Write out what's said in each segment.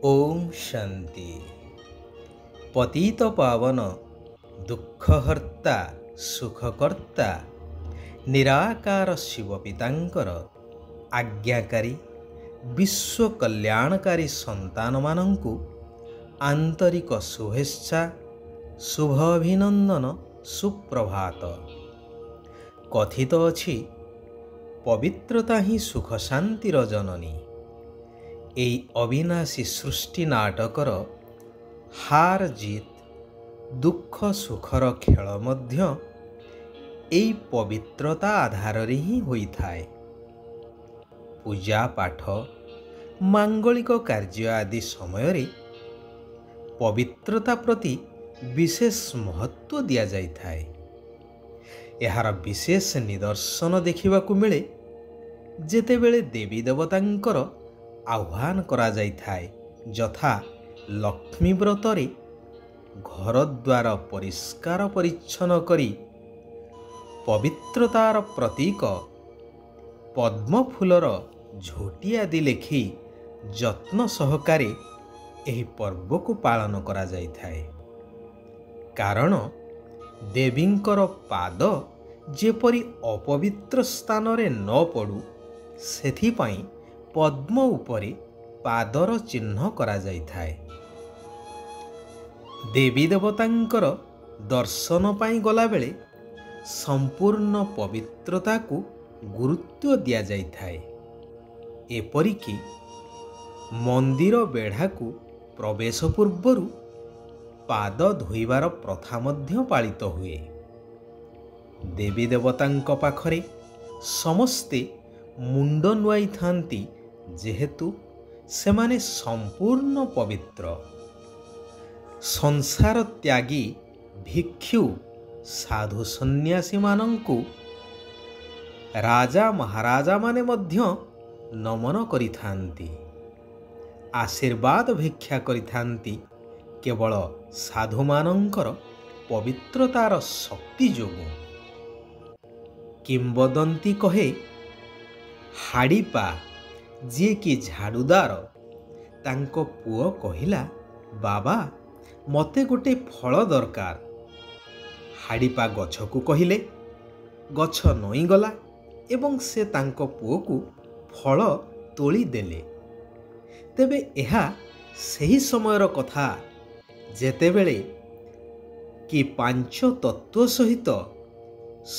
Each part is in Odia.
ओम शांति। पतित पावन दुखहर्ता सुखकर्ता निराकार शिव पितांकर आज्ञाकारी विश्व कल्याणकारी संतान मानंकु आंतरिक शुभेच्छा शुभ अभिनंदन सुप्रभात। कथित अछि पवित्रता ही सुख शांतिर जननी। এই অবিনাশী সৃষ্টি নাটকর হার জিত দুঃখ সুখর খেল মধ্য এই পবিত্রতা আধাରରେ ହିଁ ହୋଇଥାଏ। ପୂଜା ପାଠ ମାଙ୍ଗଳିକ କାର୍ଯ୍ୟ ଆଦି ସମୟରେ ପବିତ୍ରତା ପ୍ରତି ବିଶେଷ ମହତ୍ତ୍ୱ ଦିଆଯାଇଥାଏ। ଏହାର ବିଶେଷ ନିଦର୍ଶନ ଦେଖିବାକୁ ମିଳେ ଯେତେବେଳେ ଦେବୀ ଦେବତାଙ୍କର ଆହ୍ୱାନ କରାଯାଇଥାଏ, ଯଥା ଲକ୍ଷ୍ମୀ ବ୍ରତରେ ଘରଦ୍ୱାର ପରିଷ୍କାର ପରିଚ୍ଛନ୍ନ କରି ପବିତ୍ରତାର ପ୍ରତୀକ ପଦ୍ମ ଫୁଲର ଝୋଟି ଆଦି ଲେଖି ଯତ୍ନ ସହକାରେ ଏହି ପର୍ବକୁ ପାଳନ କରାଯାଇଥାଏ। କାରଣ ଦେବୀଙ୍କର ପାଦ ଯେପରି ଅପବିତ୍ର ସ୍ଥାନରେ ନ ପଡ଼ୁ ସେଥିପାଇଁ ପଦ୍ମ ଉପରେ ପାଦର ଚିହ୍ନ କରାଯାଇଥାଏ। ଦେବୀ ଦେବତାଙ୍କର ଦର୍ଶନ ପାଇଁ ଗଲାବେଳେ ସମ୍ପୂର୍ଣ୍ଣ ପବିତ୍ରତାକୁ ଗୁରୁତ୍ୱ ଦିଆଯାଇଥାଏ। ଏପରିକି ମନ୍ଦିର ବେଢ଼ାକୁ ପ୍ରବେଶ ପୂର୍ବରୁ ପାଦ ଧୋଇବାର ପ୍ରଥା ମଧ୍ୟ ପାଳିତ ହୁଏ। ଦେବୀ ଦେବତାଙ୍କ ପାଖରେ ସମସ୍ତେ ମୁଣ୍ଡ ନୁଆଇଥାନ୍ତି ଯେହେତୁ ସେମାନେ ସମ୍ପୂର୍ଣ୍ଣ ପବିତ୍ର। ସଂସାର ତ୍ୟାଗୀ ଭିକ୍ଷୁ ସାଧୁ ସନ୍ନ୍ୟାସୀମାନଙ୍କୁ ରାଜା ମହାରାଜାମାନେ ମଧ୍ୟ ନମନ କରିଥାନ୍ତି, ଆଶୀର୍ବାଦ ଭିକ୍ଷା କରିଥାନ୍ତି କେବଳ ସାଧୁମାନଙ୍କର ପବିତ୍ରତାର ଶକ୍ତି ଯୋଗୁଁ। କିମ୍ବଦନ୍ତୀ କହେ, ହାଡ଼ିପା ଯିଏକି ଝାଡ଼ୁଦାର ତାଙ୍କ ପୁଅ କହିଲା, ବାବା ମୋତେ ଗୋଟେ ଫଳ ଦରକାର। ହାଡ଼ିପା ଗଛକୁ କହିଲେ, ଗଛ ନଇଁଗଲା ଏବଂ ସେ ତାଙ୍କ ପୁଅକୁ ଫଳ ତୋଳି ଦେଲେ। ତେବେ ଏହା ସେହି ସମୟର କଥା ଯେତେବେଳେ କି ପାଞ୍ଚ ତତ୍ତ୍ୱ ସହିତ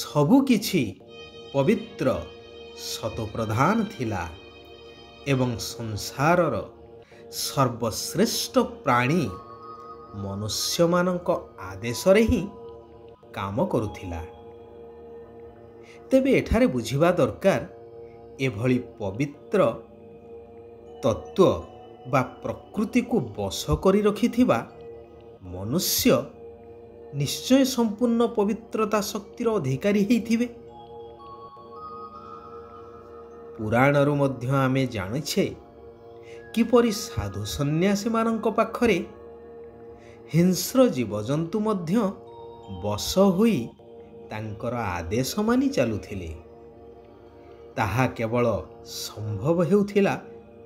ସବୁକିଛି ପବିତ୍ର ସତୋପ୍ରଧାନ ଥିଲା ଏବଂ ସଂସାରର ସର୍ବଶ୍ରେଷ୍ଠ ପ୍ରାଣୀ ମନୁଷ୍ୟମାନଙ୍କ ଆଦେଶରେ ହିଁ କାମ କରୁଥିଲା। ତେବେ ଏଠାରେ ବୁଝିବା ଦରକାର, ଏଭଳି ପବିତ୍ର ତତ୍ତ୍ୱ ବା ପ୍ରକୃତିକୁ ବଶ କରି ରଖିଥିବା ମନୁଷ୍ୟ ନିଶ୍ଚୟ ସମ୍ପୂର୍ଣ୍ଣ ପବିତ୍ରତା ଶକ୍ତିର ଅଧିକାରୀ ହେଇଥିବେ। ପୁରାଣରୁ ମଧ୍ୟ ଆମେ ଜାଣିଛେ କିପରି ସାଧୁ ସନ୍ନ୍ୟାସୀମାନଙ୍କ ପାଖରେ ହିଂସ୍ର ଜୀବଜନ୍ତୁ ମଧ୍ୟ ବଶ ହୋଇ ତାଙ୍କର ଆଦେଶ ମାନି ଚାଲୁଥିଲେ। ତାହା କେବଳ ସମ୍ଭବ ହେଉଥିଲା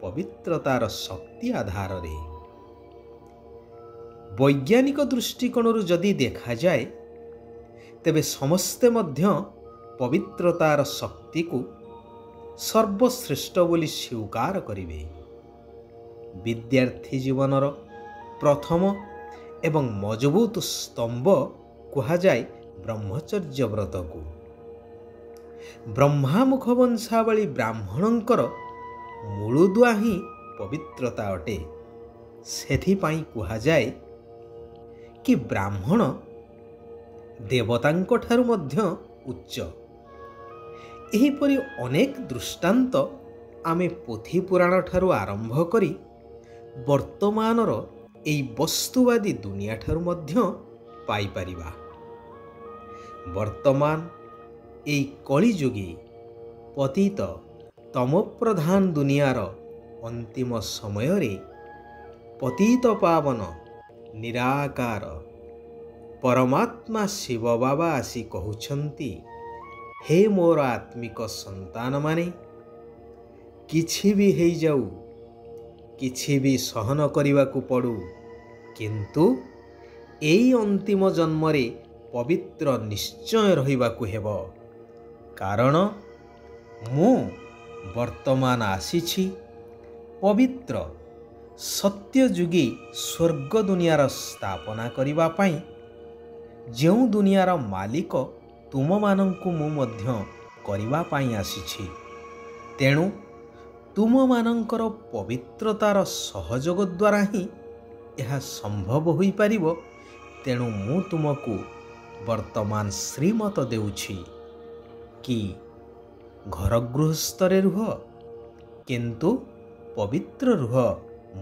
ପବିତ୍ରତାର ଶକ୍ତି ଆଧାରରେ। ବୈଜ୍ଞାନିକ ଦୃଷ୍ଟିକୋଣରୁ ଯଦି ଦେଖାଯାଏ ତେବେ ସମସ୍ତେ ମଧ୍ୟ ପବିତ୍ରତାର ଶକ୍ତିକୁ ସର୍ବଶ୍ରେଷ୍ଠ ବୋଲି ସ୍ୱୀକାର କରିବେ। ବିଦ୍ୟାର୍ଥୀ ଜୀବନର ପ୍ରଥମ ଏବଂ ମଜବୁତ ସ୍ତମ୍ଭ କୁହାଯାଏ ବ୍ରହ୍ମଚର୍ଯ୍ୟ ବ୍ରତକୁ। ବ୍ରହ୍ମାମୁଖ ବଂଶାବଳୀ ବ୍ରାହ୍ମଣଙ୍କର ମୂଳଦୁଆ ହିଁ ପବିତ୍ରତା ଅଟେ। ସେଥିପାଇଁ କୁହାଯାଏ କି ବ୍ରାହ୍ମଣ ଦେବତାଙ୍କ ଠାରୁ ମଧ୍ୟ ଉଚ୍ଚ। ଏହିପରି ଅନେକ ଦୃଷ୍ଟାନ୍ତ ଆମେ ପୋଥି ପୁରାଣ ଠାରୁ ଆରମ୍ଭ କରି ବର୍ତ୍ତମାନର ଏହି ବସ୍ତୁବାଦୀ ଦୁନିଆ ଠାରୁ ମଧ୍ୟ ପାଇପାରିବା। ବର୍ତ୍ତମାନ ଏହି କଳିଯୁଗୀ ପତିତ ତମୋପ୍ରଧାନ ଦୁନିଆର ଅନ୍ତିମ ସମୟରେ ପତିତ ପାବନ ନିରାକାର ପରମାତ୍ମା ଶିବ ବାବା ଆସି କହୁଛନ୍ତି, ହେ ମୋର ଆତ୍ମିକ ସନ୍ତାନମାନେ, କିଛି ବି ହେଇଯାଉ କିଛି ବି ସହନ କରିବାକୁ ପଡ଼ୁ, କିନ୍ତୁ ଏଇ ଅନ୍ତିମ ଜନ୍ମରେ ପବିତ୍ର ନିଶ୍ଚୟ ରହିବାକୁ ହେବ। କାରଣ ମୁଁ ବର୍ତ୍ତମାନ ଆସିଛି ପବିତ୍ର ସତ୍ୟଯୁଗୀ ସ୍ୱର୍ଗ ଦୁନିଆର ସ୍ଥାପନା କରିବା ପାଇଁ। ଯେଉଁ ଦୁନିଆର ମାଲିକ ତୁମମାନଙ୍କୁ ମୁଁ ମଧ୍ୟ କରିବା ପାଇଁ ଆସିଛି। ତେଣୁ ତୁମମାନଙ୍କର ପବିତ୍ରତାର ସହଯୋଗ ଦ୍ୱାରା ହିଁ ଏହା ସମ୍ଭବ ହୋଇପାରିବ। ତେଣୁ ମୁଁ ତୁମକୁ ବର୍ତ୍ତମାନ ଶ୍ରୀମତ ଦେଉଛି କି ଘର ଗୃହସ୍ଥରେ ରୁହ, କିନ୍ତୁ ପବିତ୍ର ରୁହ,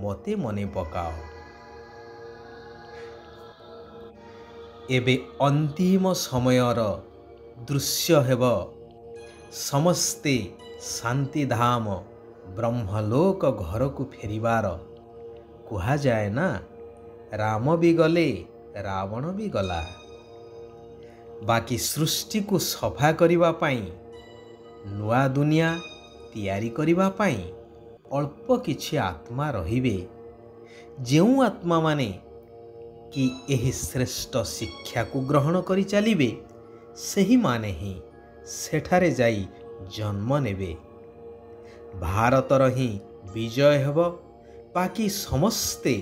ମୋତେ ମନେ ପକାଅ। ଏବେ ଅନ୍ତିମ ସମୟର ଦୃଶ୍ୟ ହେବ ସମସ୍ତେ ଶାନ୍ତିଧାମ ବ୍ରହ୍ମଲୋକ ଘରକୁ ଫେରିବାର। କୁହାଯାଏ ନା, ରାମ ବି ଗଲେ ରାବଣ ବି ଗଲା। ବାକି ସୃଷ୍ଟିକୁ ସଫା କରିବା ପାଇଁ, ନୂଆ ଦୁନିଆ ତିଆରି କରିବା ପାଇଁ ଅଳ୍ପ କିଛି ଆତ୍ମା ରହିବେ। ଯେଉଁ ଆତ୍ମାମାନେ କି ଏହି ଶ୍ରେଷ୍ଠ ଶିକ୍ଷାକୁ ଗ୍ରହଣ କରି ଚାଲିବେ, ସେହିମାନେ ହିଁ ସେଠାରେ ଯାଇ ଜନ୍ମ ନେବେ। ଭାରତର ହିଁ ବିଜୟ ହେବ, ବାକି ସମସ୍ତେ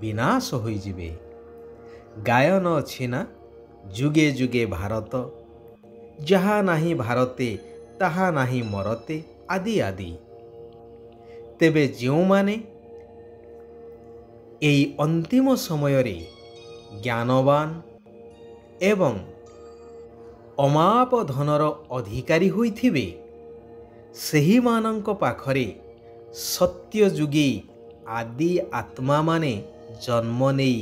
ବିନାଶ ହୋଇଯିବେ। ଗାୟନ ଅଛି ନା, ଯୁଗେ ଯୁଗେ ଭାରତ, ଯାହା ନାହିଁ ଭାରତେ ତାହା ନାହିଁ ମରତେ, ଆଦି ଆଦି। ତେବେ ଯେଉଁମାନେ ଏହି ଅନ୍ତିମ ସମୟରେ ଜ୍ଞାନବାନ ଏବଂ ଅମାପ ଧନର ଅଧିକାରୀ ହୋଇଥିବେ, ସେହିମାନଙ୍କ ପାଖରେ ସତ୍ୟଯୁଗୀ ଆଦି ଆତ୍ମାମାନେ ଜନ୍ମ ନେଇ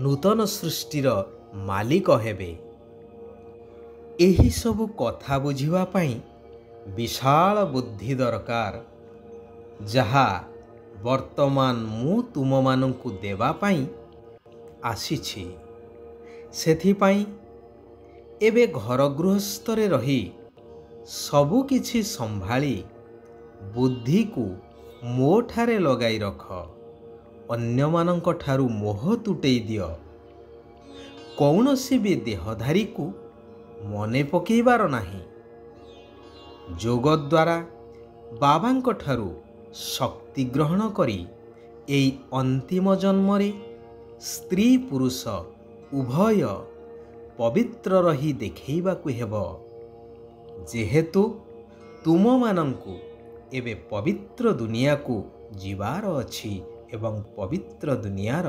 ନୂତନ ସୃଷ୍ଟିର ମାଲିକ ହେବେ। ଏହିସବୁ କଥା ବୁଝିବା ପାଇଁ ବିଶାଳ ବୁଦ୍ଧି ଦରକାର, ଯାହା ବର୍ତ୍ତମାନ ମୁଁ ତୁମମାନଙ୍କୁ ଦେବା ପାଇଁ ଆସିଛି। ସେଥିପାଇଁ ଏବେ ଘର ଗୃହସ୍ଥରେ ରହି ସବୁ କିଛି ସମ୍ଭାଳି ବୁଦ୍ଧିକୁ ମୋ ଠାରେ ଲଗାଇ ରଖ। ଅନ୍ୟମାନଙ୍କ ଠାରୁ ମୋହ ତୁଟେଇ ଦିଅ। କୌଣସି ବି ଦେହଧାରୀକୁ ମନେ ପକାଇବାର ନାହିଁ। ଯୋଗ ଦ୍ୱାରା ବାବାଙ୍କ ଠାରୁ ଶକ୍ତି ଗ୍ରହଣ କରି ଏହି ଅନ୍ତିମ ଜନ୍ମରେ ସ୍ତ୍ରୀ ପୁରୁଷ ଉଭୟ ପବିତ୍ର ରହି ଦେଖାଇବାକୁ ହେବ। ଯେହେତୁ ତୁମମାନଙ୍କୁ ଏବେ ପବିତ୍ର ଦୁନିଆକୁ ଯିବାର ଅଛି ଏବଂ ପବିତ୍ର ଦୁନିଆର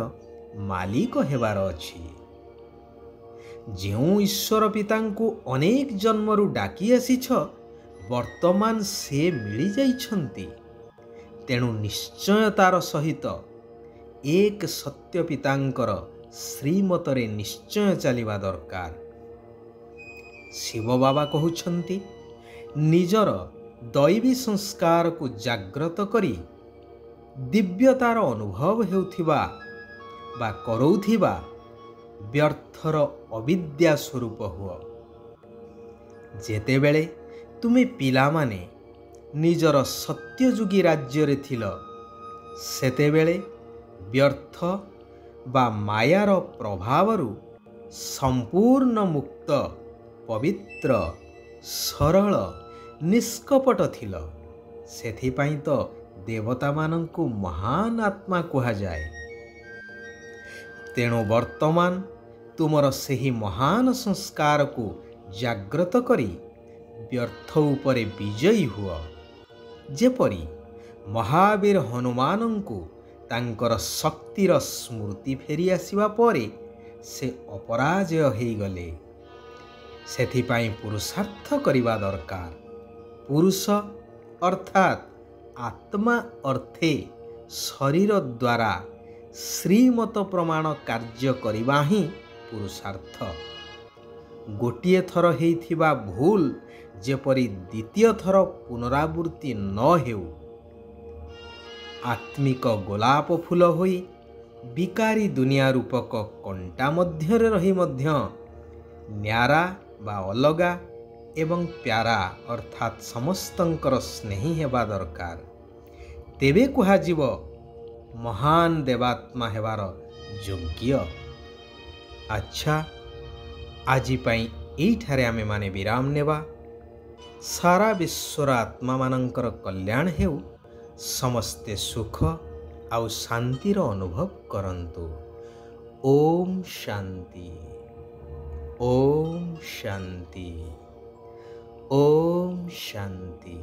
ମାଲିକ ହେବାର ଅଛି। ଯେଉଁ ଈଶ୍ୱର ପିତାଙ୍କୁ ଅନେକ ଜନ୍ମରୁ ଡାକି ଆସିଛ, ବର୍ତ୍ତମାନ ସେ ମିଳିଯାଇଛନ୍ତି। ତେଣୁ ନିଶ୍ଚୟତାର ସହିତ ଏକ ସତ୍ୟ ପିତାଙ୍କର ଶ୍ରୀମତରେ ନିଶ୍ଚୟ ଚାଲିବା ଦରକାର। ଶିବ ବାବା କହୁଛନ୍ତି, ନିଜର ଦୈବୀ ସଂସ୍କାରକୁ ଜାଗ୍ରତ କରି ଦିବ୍ୟତାର ଅନୁଭବ ହେଉଥିବା ବା କରଉଥିବା ବ୍ୟର୍ଥର ଅବିଦ୍ୟା ସ୍ୱରୂପ ହୁଅ। ଯେତେବେଳେ ତୁମେ ପିଲାମାନେ ନିଜର ସତ୍ୟଯୁଗୀ ରାଜ୍ୟରେ ଥିଲ, ସେତେବେଳେ ବ୍ୟର୍ଥ ବା ମାୟାର ପ୍ରଭାବରୁ ସମ୍ପୂର୍ଣ୍ଣ ମୁକ୍ତ, ପବିତ୍ର, ସରଳ, ନିଷ୍କପଟ ଥିଲ। ସେଥିପାଇଁ ତ ଦେବତାମାନଙ୍କୁ ମହାନ ଆତ୍ମା କୁହାଯାଏ। ତେଣୁ ବର୍ତ୍ତମାନ ତୁମର ସେହି ମହାନ ସଂସ୍କାରକୁ ଜାଗ୍ରତ କରି ବ୍ୟର୍ଥ ଉପରେ ବିଜୟୀ ହୁଅ। ଯେପରି ମହାବୀର ହନୁମାନଙ୍କୁ ତାଙ୍କର ଶକ୍ତିର ସ୍ମୃତି ଫେରି ଆସିବା ପରେ ସେ ଅପରାଜୟ ହୋଇଗଲେ। ସେଥିପାଇଁ ପୁରୁଷାର୍ଥ କରିବା ଦରକାର। ପୁରୁଷ ଅର୍ଥାତ୍ ଆତ୍ମା ଅର୍ଥେ ଶରୀର ଦ୍ୱାରା ଶ୍ରୀମତ ପ୍ରମାଣ କାର୍ଯ୍ୟ କରିବା ହିଁ ପୁରୁଷାର୍ଥ। ଗୋଟିଏ ଥର ହେଇଥିବା ଭୁଲ ଯେପରି ଦ୍ୱିତୀୟ ଥର ପୁନରାବୃତ୍ତି ନ ହେଉ। ଆତ୍ମିକ ଗୋଲାପ ଫୁଲ ହୋଇ ବିକାରୀ ଦୁନିଆ ରୂପକ କଣ୍ଟା ମଧ୍ୟରେ ରହି ମଧ୍ୟ ନ୍ୟାରା ବା ଅଲଗା ଏବଂ ପ୍ୟାରା ଅର୍ଥାତ୍ ସମସ୍ତଙ୍କର ସ୍ନେହୀ ହେବା ଦରକାର। ତେବେ କୁହାଯିବ ମହାନ ଦେବାତ୍ମା ହେବାର ଯୋଗ୍ୟ। ଆଚ୍ଛା, ଆଜି ପାଇଁ ଏଇଠାରେ ଆମେମାନେ ବିରାମ ନେବା। ସାରା ବିଶ୍ୱର ଆତ୍ମାମାନଙ୍କର କଲ୍ୟାଣ ହେଉ। ସମସ୍ତେ ସୁଖ ଆଉ ଶାନ୍ତିର ଅନୁଭବ କରନ୍ତୁ। ଓମ୍ ଶାନ୍ତି, ଓମ୍ ଶାନ୍ତି, ଓମ୍ ଶାନ୍ତି।